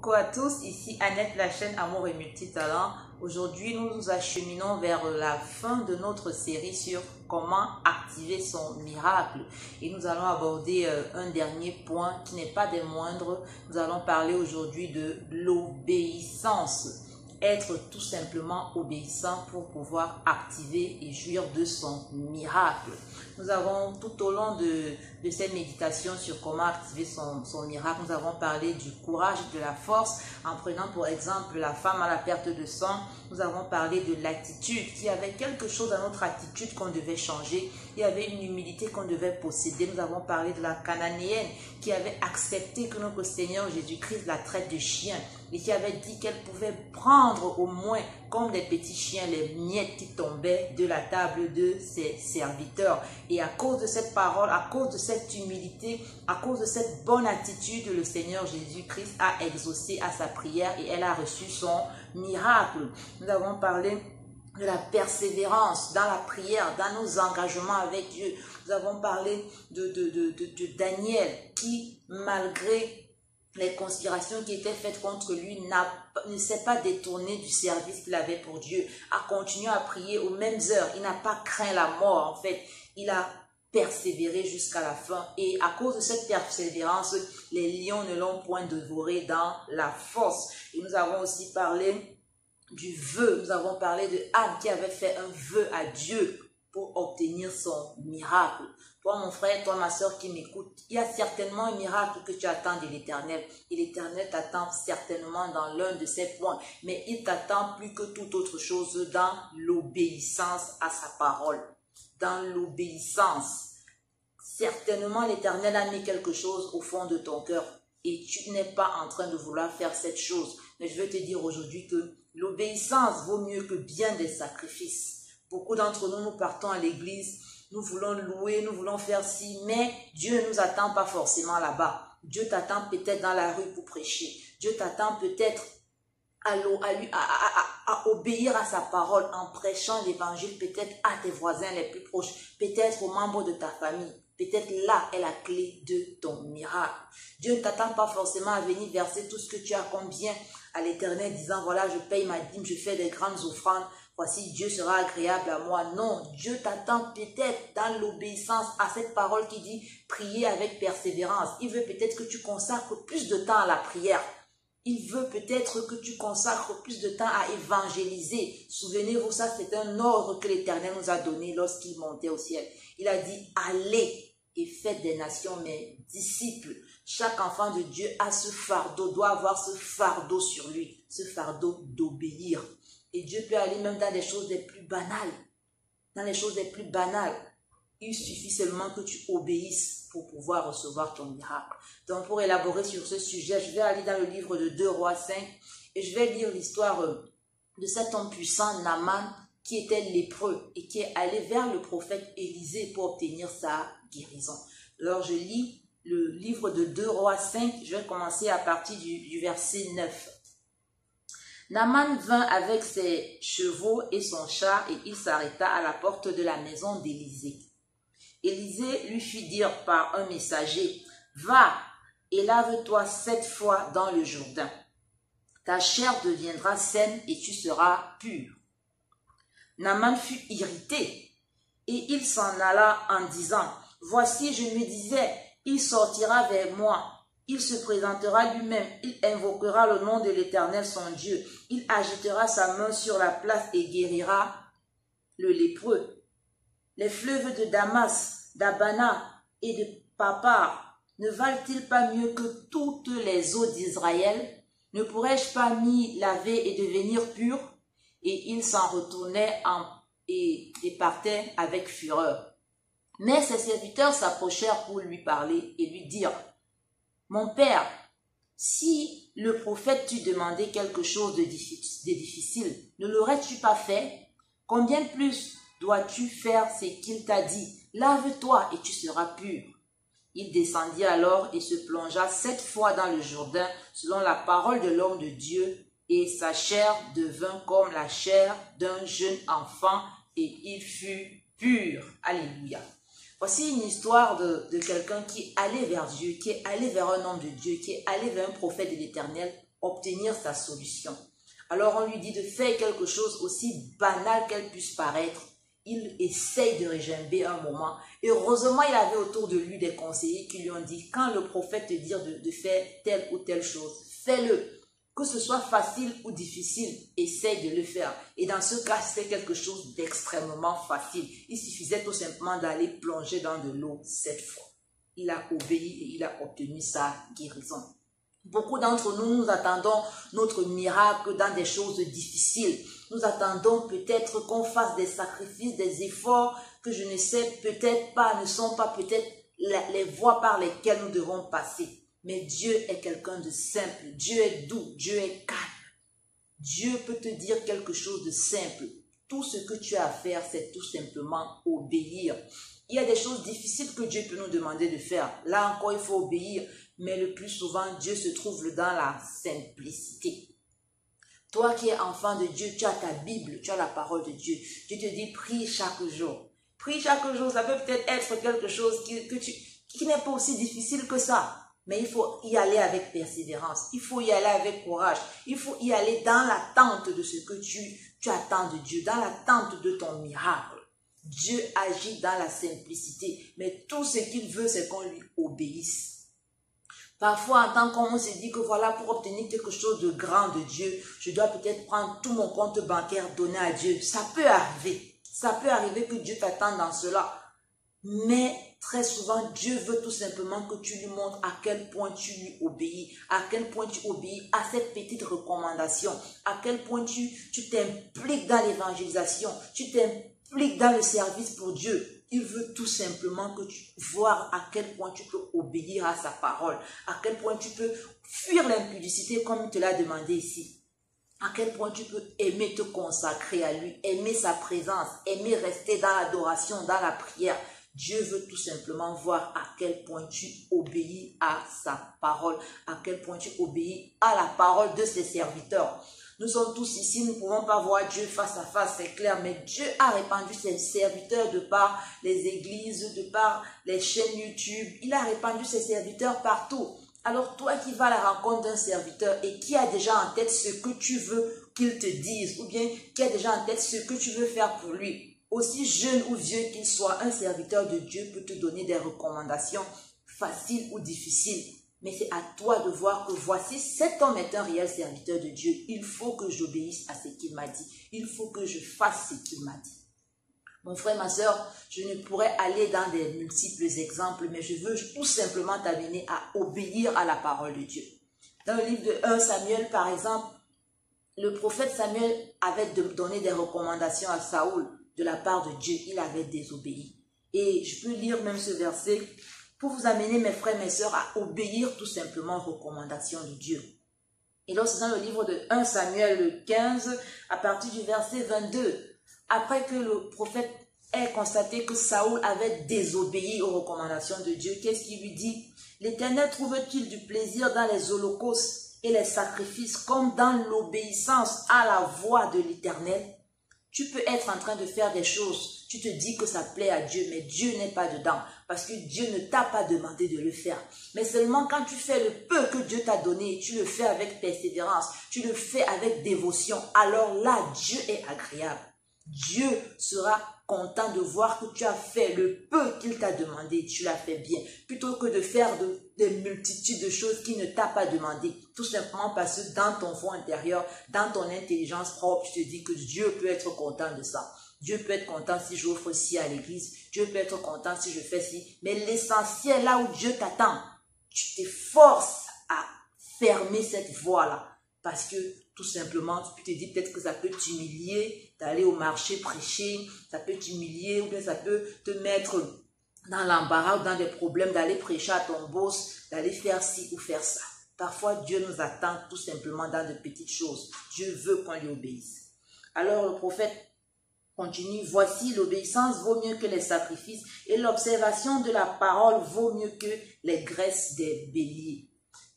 Coucou à tous, ici Annette, la chaîne Amour et Multitalent. Aujourd'hui, nous nous acheminons vers la fin de notre série sur comment activer son miracle. Et nous allons aborder un dernier point qui n'est pas des moindres. Nous allons parler aujourd'hui de l'obéissance. Être tout simplement obéissant pour pouvoir activer et jouir de son miracle. Nous avons tout au long de cette méditation sur comment activer son miracle, nous avons parlé du courage et de la force en prenant pour exemple la femme à la perte de sang. Nous avons parlé de l'attitude, qu'il y avait quelque chose dans notre attitude qu'on devait changer. Il y avait une humilité qu'on devait posséder. Nous avons parlé de la Cananéenne qui avait accepté que notre Seigneur Jésus-Christ la traite de chien et qui avait dit qu'elle pouvait prendre au moins comme des petits chiens les miettes qui tombaient de la table de ses serviteurs. Et à cause de cette parole, à cause de cette humilité, à cause de cette bonne attitude, le Seigneur Jésus-Christ a exaucé à sa prière et elle a reçu son miracle. Nous avons parlé de la persévérance dans la prière, dans nos engagements avec Dieu. Nous avons parlé de Daniel qui, malgré les conspirations qui étaient faites contre lui, ne s'est pas détourné du service qu'il avait pour Dieu, a continué à prier aux mêmes heures. Il n'a pas craint la mort, en fait. Il a persévéré jusqu'à la fin. Et à cause de cette persévérance, les lions ne l'ont point dévoré dans la force. Et nous avons aussi parlé du vœu. Nous avons parlé de Anne qui avait fait un vœu à Dieu pour obtenir son miracle. Toi, mon frère, toi, ma soeur qui m'écoute, il y a certainement un miracle que tu attends de l'Éternel. Et l'Éternel t'attend certainement dans l'un de ces points. Mais il t'attend plus que toute autre chose dans l'obéissance à sa parole. Dans l'obéissance. Certainement, l'Éternel a mis quelque chose au fond de ton cœur. Et tu n'es pas en train de vouloir faire cette chose. Mais je veux te dire aujourd'hui que l'obéissance vaut mieux que bien des sacrifices. Beaucoup d'entre nous, nous partons à l'église, nous voulons louer, nous voulons faire ci, mais Dieu ne nous attend pas forcément là-bas. Dieu t'attend peut-être dans la rue pour prêcher. Dieu t'attend peut-être à obéir à sa parole en prêchant l'évangile, peut-être à tes voisins les plus proches, peut-être aux membres de ta famille. Peut-être là est la clé de ton miracle. Dieu ne t'attend pas forcément à venir verser tout ce que tu as comme bien à l'Éternel, disant voilà, je paye ma dîme, je fais des grandes offrandes. Voici, Dieu sera agréable à moi. Non, Dieu t'attend peut-être dans l'obéissance à cette parole qui dit prier avec persévérance. Il veut peut-être que tu consacres plus de temps à la prière. Il veut peut-être que tu consacres plus de temps à évangéliser. Souvenez-vous, ça c'est un ordre que l'Éternel nous a donné lorsqu'il montait au ciel. Il a dit, allez et faites des nations mes disciples. Chaque enfant de Dieu a ce fardeau, doit avoir ce fardeau sur lui, ce fardeau d'obéir. Et Dieu peut aller même dans les choses les plus banales. Dans les choses les plus banales. Il suffit seulement que tu obéisses pour pouvoir recevoir ton miracle. Donc pour élaborer sur ce sujet, je vais aller dans le livre de 2 Rois 5 et je vais lire l'histoire de cet homme puissant, Naaman, qui était lépreux et qui est allé vers le prophète Élisée pour obtenir sa guérison. Alors je lis le livre de 2 Rois 5, je vais commencer à partir du verset 9. Naaman vint avec ses chevaux et son char et il s'arrêta à la porte de la maison d'Élisée. Élisée lui fit dire par un messager, « Va et lave-toi 7 fois dans le Jourdain. Ta chair deviendra saine et tu seras pur. » Naaman fut irrité et il s'en alla en disant, « Voici, je me disais, il sortira vers moi. Il se présentera lui-même, il invoquera le nom de l'Éternel son Dieu. Il agitera sa main sur la place et guérira le lépreux. Les fleuves de Damas, d'Abana et de Papar ne valent-ils pas mieux que toutes les eaux d'Israël? Ne pourrais-je pas m'y laver et devenir pur? » Et il s'en retournait et partait avec fureur. Mais ses serviteurs s'approchèrent pour lui parler et lui dirent, « Mon père, si le prophète t'eût demandé quelque chose de difficile, ne l'aurais-tu pas fait? Combien de plus dois-tu faire ce qu'il t'a dit? Lave-toi et tu seras pur. » Il descendit alors et se plongea 7 fois dans le Jourdain, selon la parole de l'homme de Dieu, et sa chair devint comme la chair d'un jeune enfant, et il fut pur. Alléluia. Voici une histoire de quelqu'un qui est allé vers Dieu, qui est allé vers un homme de Dieu, qui est allé vers un prophète de l'Éternel obtenir sa solution. Alors on lui dit de faire quelque chose aussi banal qu'elle puisse paraître. Il essaye de réjamber un moment. Et heureusement, il avait autour de lui des conseillers qui lui ont dit, quand le prophète te dit de faire telle ou telle chose, fais-le. Que ce soit facile ou difficile, essaye de le faire. Et dans ce cas, c'est quelque chose d'extrêmement facile. Il suffisait tout simplement d'aller plonger dans de l'eau 7 fois. Il a obéi et il a obtenu sa guérison. Beaucoup d'entre nous, nous attendons notre miracle dans des choses difficiles. Nous attendons peut-être qu'on fasse des sacrifices, des efforts que je ne sais peut-être pas, ne sont pas peut-être les voies par lesquelles nous devons passer. Mais Dieu est quelqu'un de simple. Dieu est doux, Dieu est calme. Dieu peut te dire quelque chose de simple. Tout ce que tu as à faire, c'est tout simplement obéir. Il y a des choses difficiles que Dieu peut nous demander de faire. Là encore, il faut obéir. Mais le plus souvent, Dieu se trouve dans la simplicité. Toi qui es enfant de Dieu, tu as ta Bible, tu as la parole de Dieu. Dieu te dit, prie chaque jour. Prie chaque jour, ça peut peut-être être quelque chose qui n'est pas aussi difficile que ça. Mais il faut y aller avec persévérance. Il faut y aller avec courage. Il faut y aller dans l'attente de ce que tu attends de Dieu, dans l'attente de ton miracle. Dieu agit dans la simplicité. Mais tout ce qu'il veut, c'est qu'on lui obéisse. Parfois, en tant qu'homme, on se dit que voilà, pour obtenir quelque chose de grand de Dieu, je dois peut-être prendre tout mon compte bancaire, donner à Dieu. Ça peut arriver. Ça peut arriver que Dieu t'attende dans cela. Mais très souvent, Dieu veut tout simplement que tu lui montres à quel point tu lui obéis, à quel point tu obéis à cette petite recommandation, à quel point tu t'impliques dans l'évangélisation, tu t'impliques dans le service pour Dieu. Il veut tout simplement que tu vois à quel point tu peux obéir à sa parole, à quel point tu peux fuir l'impudicité comme il te l'a demandé ici. À quel point tu peux aimer te consacrer à lui, aimer sa présence, aimer rester dans l'adoration, dans la prière. Dieu veut tout simplement voir à quel point tu obéis à sa parole, à quel point tu obéis à la parole de ses serviteurs. Nous sommes tous ici, nous ne pouvons pas voir Dieu face à face, c'est clair, mais Dieu a répandu ses serviteurs de par les églises, de par les chaînes YouTube. Il a répandu ses serviteurs partout. Alors toi qui vas à la rencontre d'un serviteur et qui a déjà en tête ce que tu veux qu'il te dise, ou bien qui a déjà en tête ce que tu veux faire pour lui, aussi jeune ou vieux qu'il soit, un serviteur de Dieu peut te donner des recommandations faciles ou difficiles. Mais c'est à toi de voir que voici, cet homme est un réel serviteur de Dieu. Il faut que j'obéisse à ce qu'il m'a dit. Il faut que je fasse ce qu'il m'a dit. Mon frère, ma soeur, je ne pourrais aller dans des multiples exemples, mais je veux tout simplement t'amener à obéir à la parole de Dieu. Dans le livre de 1 Samuel, par exemple, le prophète Samuel avait donné des recommandations à Saoul de la part de Dieu. Il avait désobéi. Et je peux lire même ce verset pour vous amener, mes frères, mes sœurs, à obéir tout simplement aux recommandations de Dieu. Et là, c'est dans le livre de 1 Samuel 15, à partir du verset 22. Après que le prophète ait constaté que Saoul avait désobéi aux recommandations de Dieu, qu'est-ce qu'il lui dit? L'Éternel trouve-t-il du plaisir dans les holocaustes et les sacrifices comme dans l'obéissance à la voix de l'Éternel? Tu peux être en train de faire des choses, tu te dis que ça plaît à Dieu, mais Dieu n'est pas dedans, parce que Dieu ne t'a pas demandé de le faire. Mais seulement quand tu fais le peu que Dieu t'a donné, tu le fais avec persévérance, tu le fais avec dévotion, alors là, Dieu est agréable. Dieu sera content de voir que tu as fait le peu qu'il t'a demandé, tu l'as fait bien, plutôt que de faire des multitudes de choses qu'il ne t'a pas demandé, tout simplement parce que dans ton fond intérieur, dans ton intelligence propre, tu te dis que Dieu peut être content de ça. Dieu peut être content si j'offre ci à l'église, Dieu peut être content si je fais ci, mais l'essentiel, là où Dieu t'attend, tu t'efforces à fermer cette voie-là, parce que tout simplement, tu te dis peut-être que ça peut t'humilier d'aller au marché prêcher, ça peut t'humilier ou bien ça peut te mettre dans l'embarras ou dans des problèmes d'aller prêcher à ton boss, d'aller faire ci ou faire ça. Parfois, Dieu nous attend tout simplement dans de petites choses. Dieu veut qu'on lui obéisse. Alors le prophète continue, voici l'obéissance vaut mieux que les sacrifices et l'observation de la parole vaut mieux que les graisses des béliers.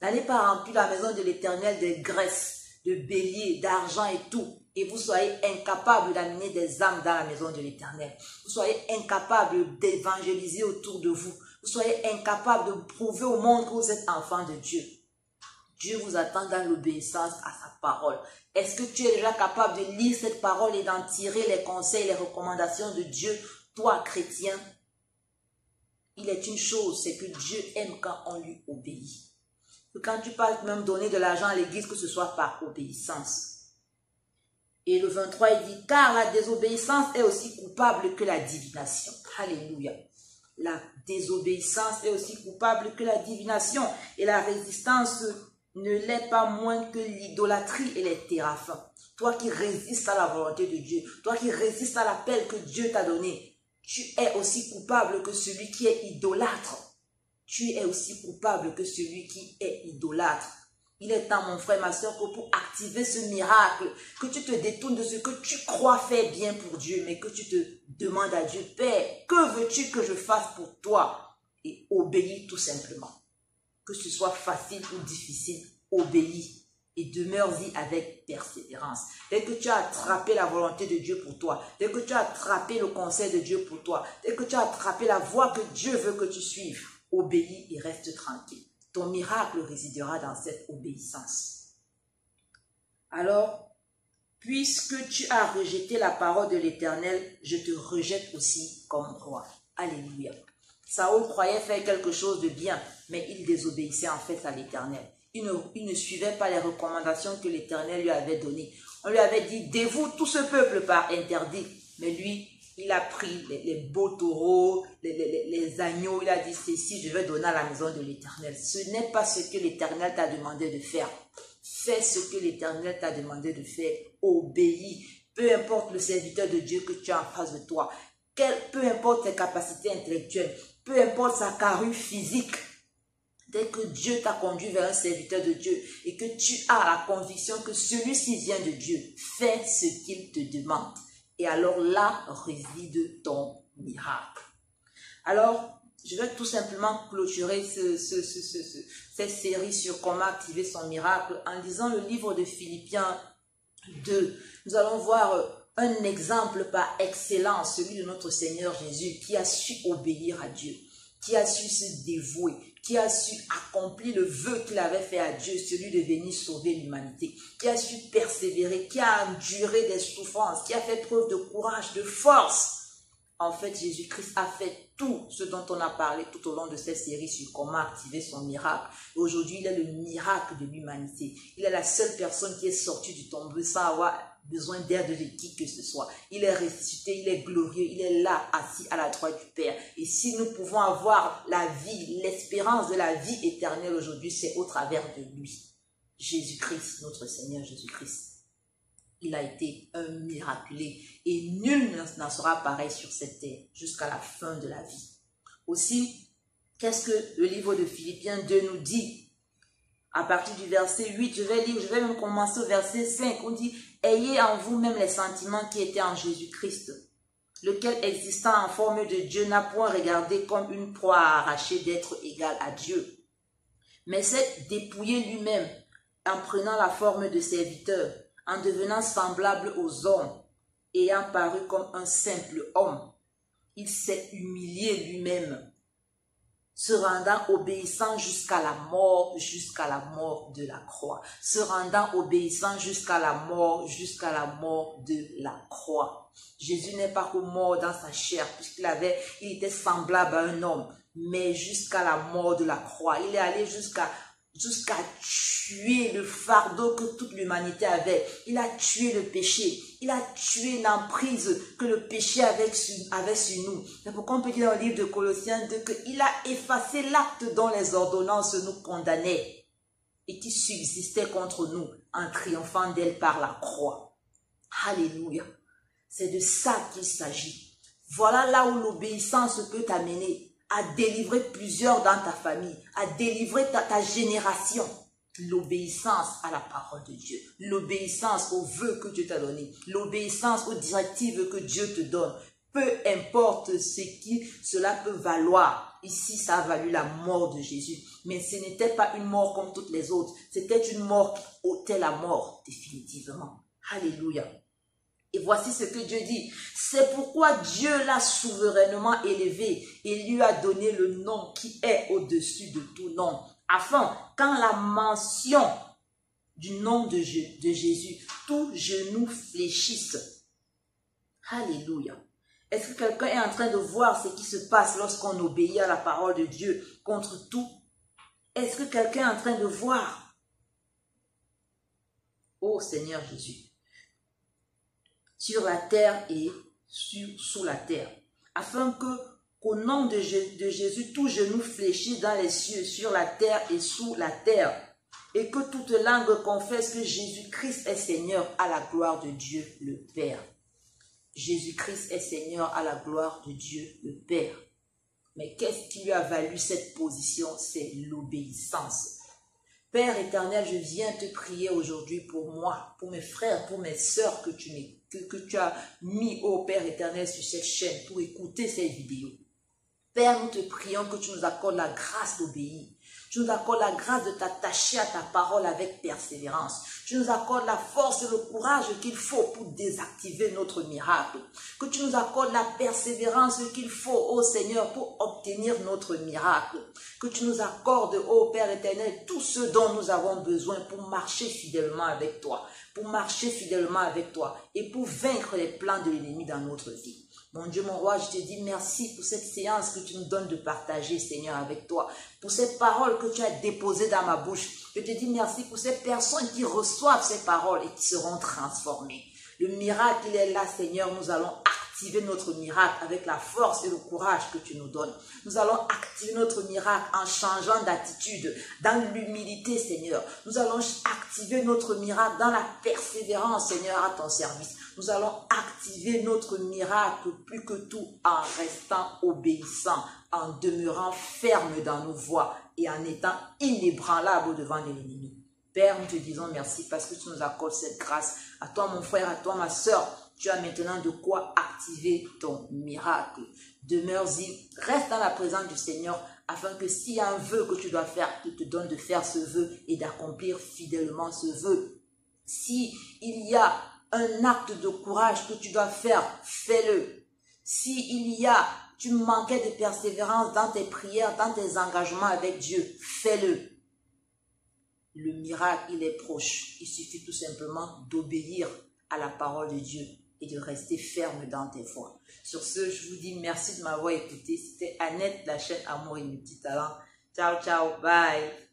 N'allez pas remplir la maison de l'Éternel des graisses, de béliers, d'argent et tout, et vous soyez incapable d'amener des âmes dans la maison de l'Éternel. Vous soyez incapable d'évangéliser autour de vous. Vous soyez incapable de prouver au monde que vous êtes enfant de Dieu. Dieu vous attend dans l'obéissance à sa parole. Est-ce que tu es déjà capable de lire cette parole et d'en tirer les conseils, les recommandations de Dieu, toi, chrétien? Il est une chose, c'est que Dieu aime quand on lui obéit. Que quand tu parles même donner de l'argent à l'église, que ce soit par obéissance. Et le 23, il dit, car la désobéissance est aussi coupable que la divination. Alléluia. La désobéissance est aussi coupable que la divination. Et la résistance ne l'est pas moins que l'idolâtrie et les téraphins. Toi qui résistes à la volonté de Dieu, toi qui résistes à l'appel que Dieu t'a donné, tu es aussi coupable que celui qui est idolâtre. Tu es aussi coupable que celui qui est idolâtre. Il est temps, mon frère, ma soeur, que pour activer ce miracle, que tu te détournes de ce que tu crois faire bien pour Dieu, mais que tu te demandes à Dieu, Père, que veux-tu que je fasse pour toi? Et obéis tout simplement. Que ce soit facile ou difficile, obéis et demeure-y avec persévérance. Dès que tu as attrapé la volonté de Dieu pour toi, dès que tu as attrapé le conseil de Dieu pour toi, dès que tu as attrapé la voie que Dieu veut que tu suives, obéis et reste tranquille. Ton miracle résidera dans cette obéissance. Alors, puisque tu as rejeté la parole de l'Éternel, je te rejette aussi comme roi. Alléluia. Saül croyait faire quelque chose de bien, mais il désobéissait en fait à l'Éternel. Il ne suivait pas les recommandations que l'Éternel lui avait données. On lui avait dit, dévoue tout ce peuple par interdit. Mais lui, il a pris les beaux taureaux, les agneaux. Il a dit, ceci, je vais donner à la maison de l'Éternel. Ce n'est pas ce que l'Éternel t'a demandé de faire. Fais ce que l'Éternel t'a demandé de faire. Obéis. Peu importe le serviteur de Dieu que tu as en face de toi. Peu importe ses capacités intellectuelles. Peu importe sa carrure physique. Dès que Dieu t'a conduit vers un serviteur de Dieu et que tu as la conviction que celui-ci vient de Dieu, fais ce qu'il te demande. Et alors là réside ton miracle. Alors, je vais tout simplement clôturer cette série sur comment activer son miracle en lisant le livre de Philippiens 2. Nous allons voir un exemple par excellence, celui de notre Seigneur Jésus, qui a su obéir à Dieu, qui a su se dévouer, qui a su accomplir le vœu qu'il avait fait à Dieu, celui de venir sauver l'humanité, qui a su persévérer, qui a enduré des souffrances, qui a fait preuve de courage, de force. En fait, Jésus-Christ a fait tout ce dont on a parlé tout au long de cette série sur comment activer son miracle. Aujourd'hui, il est le miracle de l'humanité. Il est la seule personne qui est sortie du tombeau sans avoir besoin d'aide de qui que ce soit. Il est ressuscité, il est glorieux, il est là, assis à la droite du Père. Et si nous pouvons avoir la vie, l'espérance de la vie éternelle aujourd'hui, c'est au travers de lui. Jésus-Christ, notre Seigneur Jésus-Christ. Il a été un miraculé et nul n'en sera pareil sur cette terre jusqu'à la fin de la vie. Aussi, qu'est-ce que le livre de Philippiens 2 nous dit? À partir du verset 8, je vais même commencer au verset 5. On dit, ayez en vous-même les sentiments qui étaient en Jésus-Christ, lequel existant en forme de Dieu n'a point regardé comme une proie à arracher d'être égal à Dieu, mais s'est dépouillé lui-même en prenant la forme de serviteur, en devenant semblable aux hommes, ayant paru comme un simple homme. Il s'est humilié lui-même, se rendant obéissant jusqu'à la mort de la croix. Se rendant obéissant jusqu'à la mort de la croix. Jésus n'est pas que mort dans sa chair, puisqu'il était semblable à un homme, mais jusqu'à la mort de la croix. Il est allé jusqu'à tuer le fardeau que toute l'humanité avait. Il a tué le péché. Il a tué l'emprise que le péché avait sur nous. C'est pourquoi on peut dire dans le livre de Colossiens 2 qu'il a effacé l'acte dont les ordonnances nous condamnaient et qui subsistait contre nous en triomphant d'elle par la croix. Alléluia. C'est de ça qu'il s'agit. Voilà là où l'obéissance peut t'amener à délivrer plusieurs dans ta famille, à délivrer ta génération. L'obéissance à la parole de Dieu, l'obéissance aux vœux que Dieu t'a donné, l'obéissance aux directives que Dieu te donne. Peu importe ce qui cela peut valoir. Ici, ça a valu la mort de Jésus. Mais ce n'était pas une mort comme toutes les autres. C'était une mort qui ôtait la mort définitivement. Alléluia. Et voici ce que Dieu dit. C'est pourquoi Dieu l'a souverainement élevé et lui a donné le nom qui est au-dessus de tout nom. afin, quand la mention du nom de Jésus, tout genou fléchisse. Alléluia. Est-ce que quelqu'un est en train de voir ce qui se passe lorsqu'on obéit à la parole de Dieu contre tout? Est-ce que quelqu'un est en train de voir? Ô Seigneur Jésus, sur la terre et sous la terre, afin qu'au nom de Jésus, tout genou fléchisse dans les cieux, sur la terre et sous la terre, et que toute langue confesse que Jésus-Christ est Seigneur à la gloire de Dieu le Père. Jésus-Christ est Seigneur à la gloire de Dieu le Père. Mais qu'est-ce qui lui a valu cette position? C'est l'obéissance. Père éternel, je viens te prier aujourd'hui pour moi, pour mes frères, pour mes sœurs que tu as mis, ô Père éternel, sur cette chaîne pour écouter ces vidéos. Père, nous te prions que tu nous accordes la grâce d'obéir. Tu nous accordes la grâce de t'attacher à ta parole avec persévérance. Tu nous accordes la force et le courage qu'il faut pour désactiver notre miracle. Que tu nous accordes la persévérance qu'il faut, ô Seigneur, pour obtenir notre miracle. Que tu nous accordes, ô Père éternel, tout ce dont nous avons besoin pour marcher fidèlement avec toi. Pour marcher fidèlement avec toi et pour vaincre les plans de l'ennemi dans notre vie. Mon Dieu, mon roi, je te dis merci pour cette séance que tu nous donnes de partager, Seigneur, avec toi. Pour ces paroles que tu as déposées dans ma bouche. Je te dis merci pour ces personnes qui reçoivent ces paroles et qui seront transformées. Le miracle, il est là, Seigneur. Nous allons activer notre miracle avec la force et le courage que tu nous donnes. Nous allons activer notre miracle en changeant d'attitude, dans l'humilité, Seigneur. Nous allons activer notre miracle dans la persévérance, Seigneur, à ton service. Nous allons activer notre miracle plus que tout en restant obéissants, en demeurant fermes dans nos voies et en étant inébranlables devant l'ennemi. Père, nous te disons merci parce que tu nous accordes cette grâce. À toi, mon frère, à toi, ma soeur, tu as maintenant de quoi activer ton miracle. Demeure-y, reste dans la présence du Seigneur afin que s'il y a un vœu que tu dois faire, qu'il te donne de faire ce vœu et d'accomplir fidèlement ce vœu. Si il y a un acte de courage que tu dois faire, fais-le. Si tu manquais de persévérance dans tes prières, dans tes engagements avec Dieu, fais-le. Le miracle, il est proche. Il suffit tout simplement d'obéir à la parole de Dieu et de rester ferme dans tes voies. Sur ce, je vous dis merci de m'avoir écouté. C'était Annette, la chaîne Amour et Multitalent. Ciao, ciao, bye.